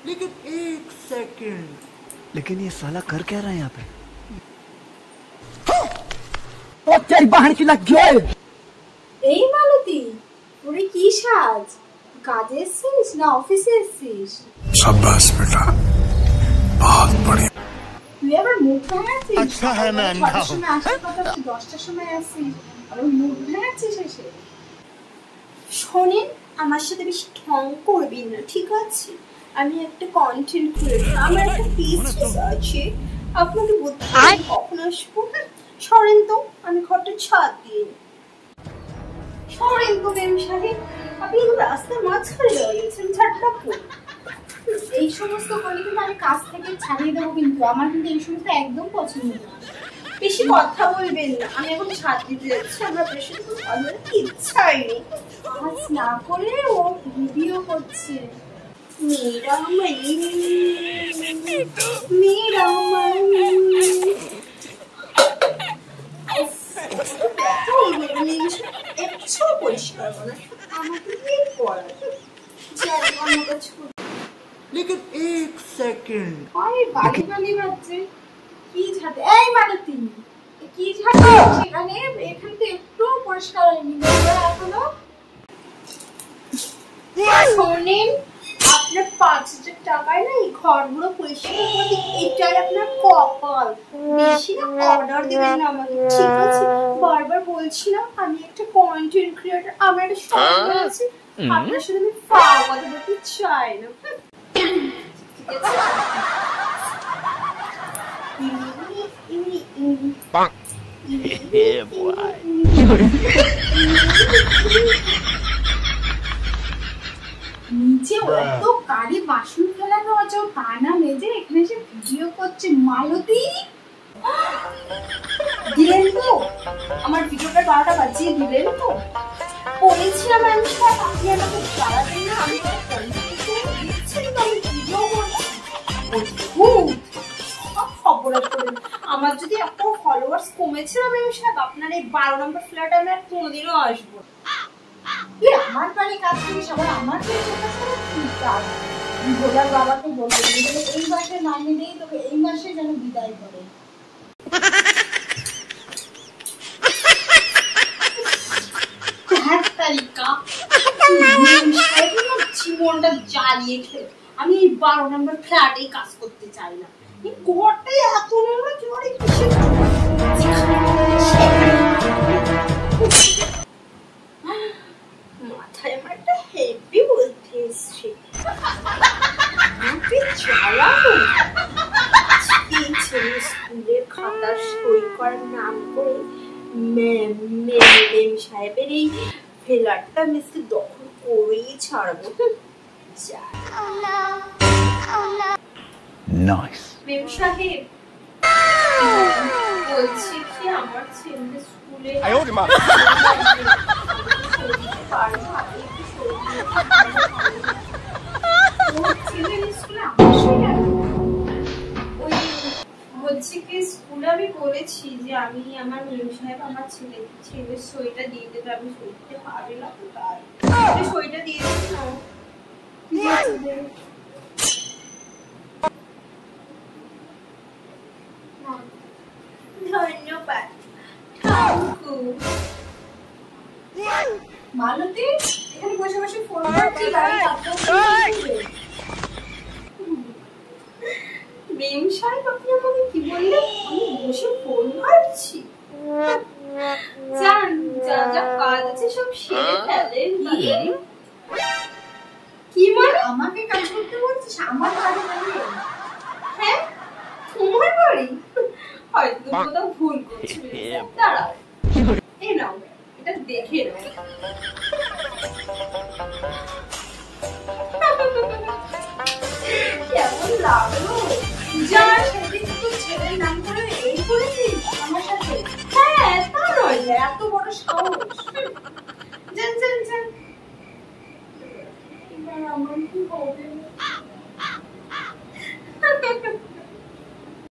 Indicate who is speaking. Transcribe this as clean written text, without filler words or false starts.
Speaker 1: लेकिन एक सेकंड,
Speaker 2: लेकिन ये साला कर क्या रहा है यहाँ पे?
Speaker 3: ও তেরি বাহান কি লাগে
Speaker 4: এই মালতী, ওরে কি সাজ? কাজে এসেছিস না অফিসে এসেছিস?
Speaker 5: शाबाश बेटा, बहुत बढ़िया।
Speaker 4: তুই আবার মুখ ভাঙাচ্ছিস?
Speaker 5: আচ্ছা, হ্যাঁ, না, না।
Speaker 4: 10টার সময় আসিস, আবার মুখ ভাঙাচ্ছিস এসে। শোনেন, আমার সাথে বেশি ঢং করবি না, ঠিক আছে? আমি একটা কন্টেন্ট ক্রিয়েটর, আমার একটা বিজনেস আছে। আপনাকে বলতে কখন আসবো? সরেন তো, আমি ঘরটা ছাদ দিয়ে। সরেন তো বেম সাহেব, আপনি কিন্তু রাস্তার মাঝখানে দাঁড়িয়েছেন, ঝাড়টা করুন। এই সমস্ত করলে কিন্তু আমি কাজ থেকে ছাড়িয়ে দেবো, কিন্তু আমার কিন্তু এই সমস্ত একদম পছন্দ না। বেশি কথা বলবেন না, আমি এখন ছাদ দিতে যাচ্ছি, আমার বেশি তো বলার ইচ্ছাই নেই। কাজ না করে ও ভিডিও করছে। মেয়েরা একটু পরিষ্কার করা আমাকে পড়া।
Speaker 1: लेकिन एक सेकंड,
Speaker 4: বালি বালি বাজছে। কি ঝাড়ে? এই মালতী, কি ঝাড়ে সেখানে? এখানে তো একটু পরিষ্কার হয়নি এখনো। শোনেন, আপনার 5000 টাকায় না এই ঘরগুলো পরিষ্কার করতে, এটাই আপনার কপাল। বেশি না অর্ডার দেবেন না আমাকে, ঠিক আছে? বারবার বলছি না, আমি একটা কন্টেন্ট ক্রিয়েটর, আমার একটা শখ আছে। আপনার সাথে আমি ফাও কথা বলতে চাই না, ঠিক আছে? নিচে অত কারি বাসন ফেলানো আছে, তা না মেজে এখানে এসে ভিডিও করছে। মালতী, দিলেন তো আমার ভিডিওটা 12টা বাজিয়ে দিলেন তো? বলেছিলাম আমি সব, আপনি আমাকে জ্বালাবেন না। আমি দিচ্ছেন তো, আমি ভিডিও করছি। সব খবর করেন। আমার যদি একটা ফলোয়ার্স কমেছে না আমি সব, আপনার এই 12 নম্বর ফ্ল্যাটে আমি আর কোনোদিনও আসবো। আমার বাড়ি কাজ করি, সবাই আমার ভোলার বাবাকে বলবো এই মাসে মাইনে নেই, তোকে এই মাসে যেন বিদায় করে। জীবনটা জ্বালিয়ে খেয়ে আমি এই 12 নম্বর ফ্ল্যাটেই কাজ করতে চাই না। ঘরটাই এত নোংরা, কি করে মাথায় আমার একটা হেভি বলতে এসছে। স্কুলের খাতার সই করার নাম করে ম্যাম সাহেবের এই ফ্ল্যাটটা মিস্ত্রি দখল করেই ছাড়বো। ম্যাম সাহেব, বলছি কি, আমার ছেলে স্কুলে বলছি কি, স্কুলে আমি বলেছি যে আমি আমার ম্যাম সাহেব আমার ছেলের সইটা দিয়ে দেবে, আমি সই দিতে পারি না, তো তাই সইটা দিয়ে দিচ্ছি না। ধন্যবাদ। মালতী, এখানে বসে বসে ফোন করছি। ম্যাম সাহেব, আপনি আমাকে কি বললেন? আমি বসে ফোন করছি? জান, যা যা কাজ আছে সব সেরে ফেলেন। কি মানে আমাকে কাজ করতে বলছিস? আমার বাড়ি? হ্যাঁ, তোমার বাড়ি? হয়তো কোথাও ভুল করছি। দাঁড়াও, এই নাও, এটা দেখে নাও। কেমন লাগলো? যা সেদিন তো ছেলের নাম করে